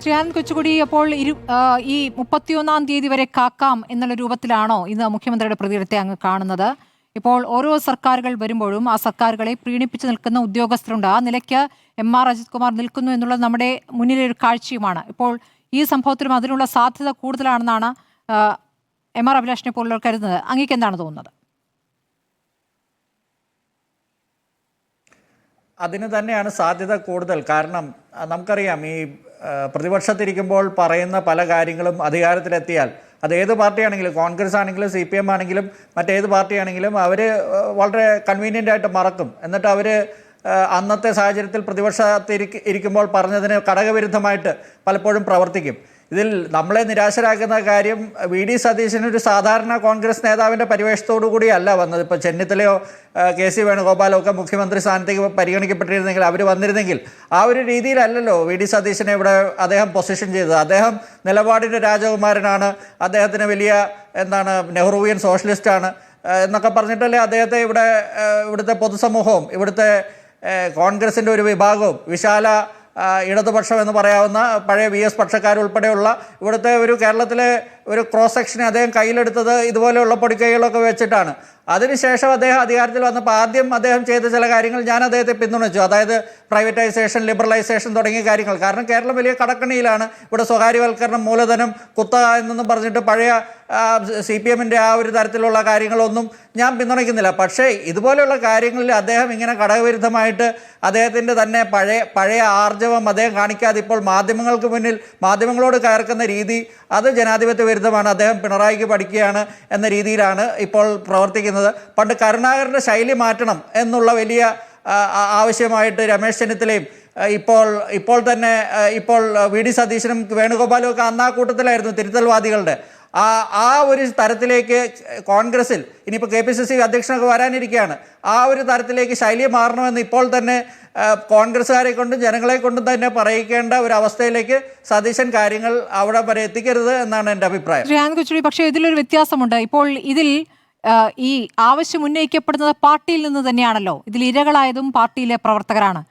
ശ്രീകാന്ത് കൊച്ചുകുടി, അപ്പോൾ ഈ 31-ാം തീയതി വരെ കാക്കാം എന്നുള്ള രൂപത്തിലാണോ ഇന്ന് മുഖ്യമന്ത്രിയുടെ പ്രതികരണത്തെ അങ്ങ് കാണുന്നത്? ഇപ്പോൾ ഓരോ സർക്കാരുകൾ വരുമ്പോഴും ആ സർക്കാരുകളെ പ്രീണിപ്പിച്ച് നിൽക്കുന്ന ഉദ്യോഗസ്ഥരുണ്ട്. ആ നിലയ്ക്ക് എം.ആർ. അജിത് കുമാർ നിൽക്കുന്നു എന്നുള്ളത് നമ്മുടെ മുന്നിലെ ഒരു കാഴ്ചയുമാണ്. ഇപ്പോൾ ഈ സംഭവത്തിലും അതിനുള്ള സാധ്യത കൂടുതലാണെന്നാണ് എം.ആർ. അഭിലാഷിനെ പോലുള്ളവർ കരുതുന്നത്. അങ്ങേക്ക് എന്താണ് തോന്നുന്നത്? അതിന് തന്നെയാണ് സാധ്യത കൂടുതൽ. കാരണം നമുക്കറിയാം, ഈ പ്രതിപക്ഷത്തിരിക്കുമ്പോൾ പറയുന്ന പല കാര്യങ്ങളും അധികാരത്തിലെത്തിയാൽ അത് ഏത് പാർട്ടിയാണെങ്കിലും, കോൺഗ്രസ് ആണെങ്കിലും CPM ആണെങ്കിലും മറ്റേത് പാർട്ടിയാണെങ്കിലും അവർ വളരെ കൺവീനിയൻ്റ് ആയിട്ട് മറക്കും. എന്നിട്ട് അവർ അന്നത്തെ സാഹചര്യത്തിൽ പ്രതിപക്ഷത്തിരിക്കുമ്പോൾ പറഞ്ഞതിന് ഘടകവിരുദ്ധമായിട്ട് പലപ്പോഴും പ്രവർത്തിക്കും. ഇതിൽ നമ്മളെ നിരാശരാക്കുന്ന കാര്യം, VD സതീശൻ ഒരു സാധാരണ കോൺഗ്രസ് നേതാവിൻ്റെ പരിവേഷത്തോടു കൂടിയല്ല വന്നത്. ഇപ്പോൾ ചെന്നിത്തലയോ KC വേണുഗോപാലോ ഒക്കെ മുഖ്യമന്ത്രി സ്ഥാനത്തേക്ക് പരിഗണിക്കപ്പെട്ടിരുന്നെങ്കിൽ, അവർ വന്നിരുന്നെങ്കിൽ ആ ഒരു രീതിയിലല്ലല്ലോ VD സതീശനെ ഇവിടെ അദ്ദേഹം പൊസിഷൻ ചെയ്തത്. അദ്ദേഹം നിലപാടിൻ്റെ രാജകുമാരനാണ്, അദ്ദേഹത്തിന് വലിയ നെഹ്റുവിയൻ സോഷ്യലിസ്റ്റാണ് എന്നൊക്കെ പറഞ്ഞിട്ടല്ലേ അദ്ദേഹത്തെ ഇവിടുത്തെ പൊതുസമൂഹവും ഇവിടുത്തെ കോൺഗ്രസിൻ്റെ ഒരു വിഭാഗവും വിശാല ഇടതുപക്ഷം എന്ന് പറയാവുന്ന പഴയ VS പക്ഷക്കാരുൾപ്പെടെയുള്ള ഇവിടുത്തെ ഒരു കേരളത്തിലെ ഒരു ക്രോസ് സെക്ഷനെ അദ്ദേഹം കയ്യിലെടുത്തത് ഇതുപോലെയുള്ള പൊടിക്കൈകളൊക്കെ വെച്ചിട്ടാണ്. അതിനുശേഷം അദ്ദേഹം അധികാരത്തിൽ വന്നപ്പോൾ ആദ്യം അദ്ദേഹം ചെയ്ത ചില കാര്യങ്ങൾ ഞാൻ അദ്ദേഹത്തെ പിന്തുണച്ചു. അതായത് പ്രൈവറ്റൈസേഷൻ, ലിബറലൈസേഷൻ തുടങ്ങിയ കാര്യങ്ങൾ. കാരണം കേരളം വലിയ കടക്കണിയിലാണ്. ഇവിടെ സ്വകാര്യവൽക്കരണം, മൂലധനം, കുത്തക എന്നൊന്നും പറഞ്ഞിട്ട് പഴയ CPM-ൻ്റെ ആ ഒരു തരത്തിലുള്ള കാര്യങ്ങളൊന്നും ഞാൻ പിന്തുണയ്ക്കുന്നില്ല. പക്ഷേ ഇതുപോലെയുള്ള കാര്യങ്ങളിൽ അദ്ദേഹം ഇങ്ങനെ ഘടകവിരുദ്ധമായിട്ട് അദ്ദേഹത്തിൻ്റെ തന്നെ പഴയ ആർജവം അദ്ദേഹം കാണിക്കാതെ ഇപ്പോൾ മാധ്യമങ്ങൾക്ക് മുന്നിൽ മാധ്യമങ്ങളോട് കയർക്കുന്ന രീതി, അത് ജനാധിപത്യ വിരുദ്ധമാണ്. അദ്ദേഹം പിണറായിക്ക് പഠിക്കുകയാണ് എന്ന രീതിയിലാണ് ഇപ്പോൾ പ്രവർത്തിക്കുന്നത്. പണ്ട് കരുണാകരൻ്റെ ശൈലി മാറ്റണം എന്നുള്ള വലിയ ആവശ്യമായിട്ട് രമേശ് ചെന്നിത്തലയും ഇപ്പോൾ തന്നെ VD സതീശനും വേണുഗോപാലും ഒക്കെ അന്ന് ആ കൂട്ടത്തിലായിരുന്നു, തിരുത്തൽവാദികളുടെ. ആ ഒരു തരത്തിലേക്ക് കോൺഗ്രസിൽ ഇനിയിപ്പോൾ KPCC അധ്യക്ഷനൊക്കെ വരാനിരിക്കുകയാണ്. ആ ഒരു തരത്തിലേക്ക് ശൈലി മാറണമെന്ന് ഇപ്പോൾ തന്നെ കോൺഗ്രസ്സുകാരെ കൊണ്ടും ജനങ്ങളെ കൊണ്ടും തന്നെ പറയിക്കേണ്ട ഒരു അവസ്ഥയിലേക്ക് സതീശൻ കാര്യങ്ങൾ അവിടെ വരെ എത്തിക്കരുത് എന്നാണ് എൻ്റെ അഭിപ്രായം. ശ്രീകാന്ത് കൊച്ചുകുടി, പക്ഷേ ഇതിലൊരു വ്യത്യാസമുണ്ട്. ഇപ്പോൾ ഇതിൽ ഈ ആവശ്യം ഉന്നയിക്കപ്പെടുന്നത് പാർട്ടിയിൽ നിന്ന് തന്നെയാണല്ലോ. ഇതിൽ ഇരകളായതും പാർട്ടിയിലെ പ്രവർത്തകരാണ്.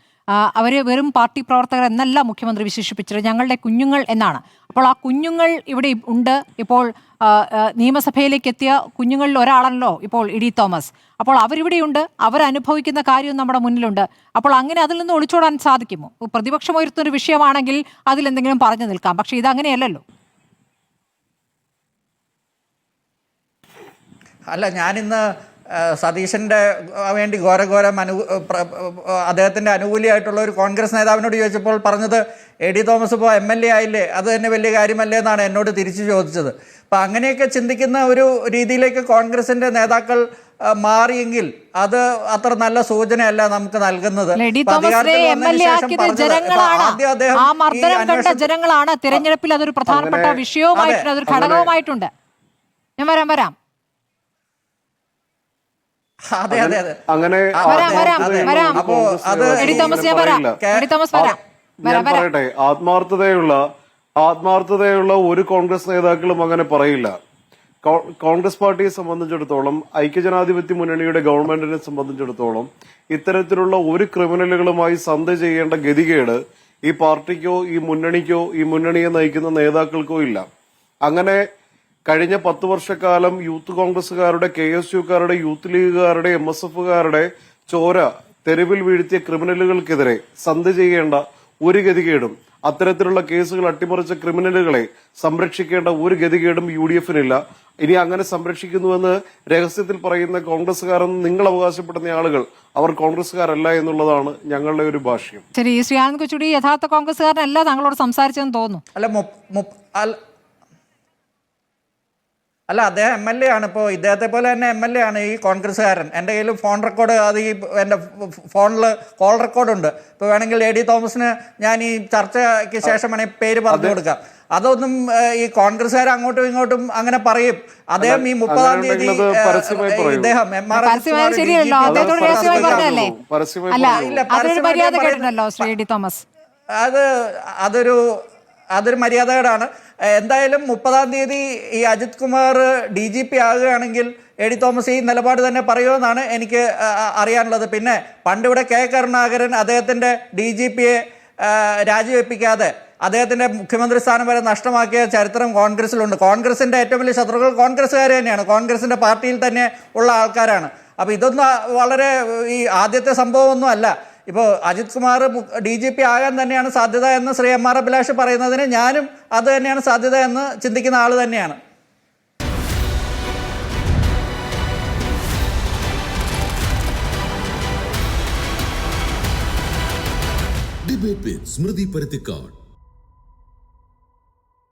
അവർ വെറും പാർട്ടി പ്രവർത്തകർ എന്നല്ല മുഖ്യമന്ത്രി വിശേഷിപ്പിച്ചത്, ഞങ്ങളുടെ കുഞ്ഞുങ്ങൾ എന്നാണ്. അപ്പോൾ ആ കുഞ്ഞുങ്ങൾ ഇവിടെ ഉണ്ട്. ഇപ്പോൾ നിയമസഭയിലേക്ക് എത്തിയ കുഞ്ഞുങ്ങളിൽ ഒരാളാണല്ലോ ഇപ്പോൾ ഇ.ഡി. തോമസ്. അപ്പോൾ അവരിവിടെയുണ്ട്, അവരനുഭവിക്കുന്ന കാര്യവും നമ്മുടെ മുന്നിലുണ്ട്. അപ്പോൾ അങ്ങനെ അതിൽ നിന്ന് ഒളിച്ചോടാൻ സാധിക്കുമോ? പ്രതിപക്ഷം ഉയർത്തുന്നൊരു വിഷയമാണെങ്കിൽ അതിലെന്തെങ്കിലും പറഞ്ഞു നിൽക്കാം. പക്ഷേ ഇതങ്ങനെയല്ലല്ലോ. അല്ല, ഞാനിന്ന് സതീശൻ്റെ വേണ്ടി ഘോരഘോരം അദ്ദേഹത്തിൻ്റെ അനുകൂലിയായിട്ടുള്ള ഒരു കോൺഗ്രസ് നേതാവിനോട് ചോദിച്ചപ്പോൾ പറഞ്ഞത്, എ.ഡി. തോമസ് ഇപ്പോൾ MLA ആയില്ലേ, അത് തന്നെ വലിയ കാര്യമല്ലേ എന്നാണ് എന്നോട് തിരിച്ചു ചോദിച്ചത്. അപ്പം അങ്ങനെയൊക്കെ ചിന്തിക്കുന്ന ഒരു രീതിയിലേക്ക് കോൺഗ്രസിൻ്റെ നേതാക്കൾ മാറിയെങ്കിൽ അത് അത്ര നല്ല സൂചനയല്ല നമുക്ക് നൽകുന്നത്. ജനങ്ങളാണ് തിരഞ്ഞെടുപ്പിൽ അതൊരു പ്രധാനപ്പെട്ട വിഷയവുമായിട്ടുണ്ട്, അതൊരു ഘടകവുമായിട്ടുണ്ട്. ഞാൻ വരാം. അങ്ങനെ പറയട്ടെ, ആത്മാർത്ഥതയുള്ള ഒരു കോൺഗ്രസ് നേതാക്കളും അങ്ങനെ പറയില്ല. കോൺഗ്രസ് പാർട്ടിയെ സംബന്ധിച്ചിടത്തോളം, ഐക്യജനാധിപത്യ മുന്നണിയുടെ ഗവൺമെന്റിനെ സംബന്ധിച്ചിടത്തോളം ഇത്തരത്തിലുള്ള ഒരു ക്രിമിനലുകളുമായി സന്ധി ചെയ്യേണ്ട ഗതികേട് ഈ പാർട്ടിക്കോ ഈ മുന്നണിക്കോ ഈ മുന്നണിയെ നയിക്കുന്ന നേതാക്കൾക്കോ ഇല്ല. അങ്ങനെ കഴിഞ്ഞ 10 വർഷക്കാലം യൂത്ത് കോൺഗ്രസുകാരുടെ, KSUക്കാരുടെ, യൂത്ത് ലീഗുകാരുടെ, MSFകാരുടെ ചോര തെരുവിൽ വീഴ്ത്തിയ ക്രിമിനലുകൾക്കെതിരെ സന്ധി ചെയ്യേണ്ട ഒരു ഗതികേടും, അത്തരത്തിലുള്ള കേസുകൾ അട്ടിമറിച്ച ക്രിമിനലുകളെ സംരക്ഷിക്കേണ്ട ഒരു ഗതികേടും UDFനില്ല. ഇനി അങ്ങനെ സംരക്ഷിക്കുന്നുവെന്ന് രഹസ്യത്തിൽ പറയുന്ന കോൺഗ്രസുകാരെന്ന് നിങ്ങൾ അവകാശപ്പെടുന്ന ആളുകൾ അവർ കോൺഗ്രസുകാരല്ല എന്നുള്ളതാണ് ഞങ്ങളുടെ ഒരു ഭാഷ്യം. ശരി, ശ്രീകാന്ത് കൊച്ചുകുടി യഥാർത്ഥ കോൺഗ്രസുകാരനല്ല താങ്കളോട് സംസാരിച്ചെന്ന് തോന്നുന്നു. അല്ല, അദ്ദേഹം MLA ആണ്. ഇപ്പോൾ ഇദ്ദേഹത്തെ പോലെ തന്നെ MLA ആണ് ഈ കോൺഗ്രസ്സുകാരൻ. എൻ്റെ കയ്യിൽ ഫോൺ റെക്കോർഡ്, അത് ഈ എൻ്റെ ഫോണിൽ കോൾ റെക്കോർഡുണ്ട്. ഇപ്പോൾ വേണമെങ്കിൽ എ.ഡി. തോമസിന് ഞാൻ ഈ ചർച്ചയ്ക്ക് ശേഷം വേണമെങ്കിൽ പേര് പറഞ്ഞു കൊടുക്കാം. അതൊന്നും ഈ കോൺഗ്രസ്സുകാർ അങ്ങോട്ടും ഇങ്ങോട്ടും അങ്ങനെ പറയും. അദ്ദേഹം ഈ 30-ാം തീയതി ഇദ്ദേഹം അതൊരു മര്യാദകേടാണ്. എന്തായാലും 30-ാം തീയതി ഈ അജിത് കുമാർ DGP ആകുകയാണെങ്കിൽ എ.ഡി. തോമസ് ഈ നിലപാട് തന്നെ പറയുമെന്നാണ് എനിക്ക് അറിയാനുള്ളത്. പിന്നെ പണ്ടിവിടെ കരുണാകരൻ അദ്ദേഹത്തിൻ്റെ DGPയെ രാജിവെപ്പിക്കാതെ അദ്ദേഹത്തിൻ്റെ മുഖ്യമന്ത്രി സ്ഥാനം വരെ നഷ്ടമാക്കിയ ചരിത്രം കോൺഗ്രസിലുണ്ട്. കോൺഗ്രസിൻ്റെ ഏറ്റവും വലിയ ശത്രുക്കൾ കോൺഗ്രസ്സുകാർ തന്നെയാണ്, കോൺഗ്രസിൻ്റെ പാർട്ടിയിൽ തന്നെ ഉള്ള ആൾക്കാരാണ്. അപ്പോൾ ഇതൊന്നും വളരെ ഈ ആദ്യത്തെ സംഭവമൊന്നും അല്ല. ഇപ്പോൾ അജിത് കുമാർ DGP ആകാൻ തന്നെയാണ് സാധ്യത എന്ന് ശ്രീ M.R. അഭിലാഷ് പറയുന്നതിന് ഞാനും അത് തന്നെയാണ് സാധ്യത എന്ന് ചിന്തിക്കുന്ന ആൾ തന്നെയാണ്. Debate with Smriti Parathikkad.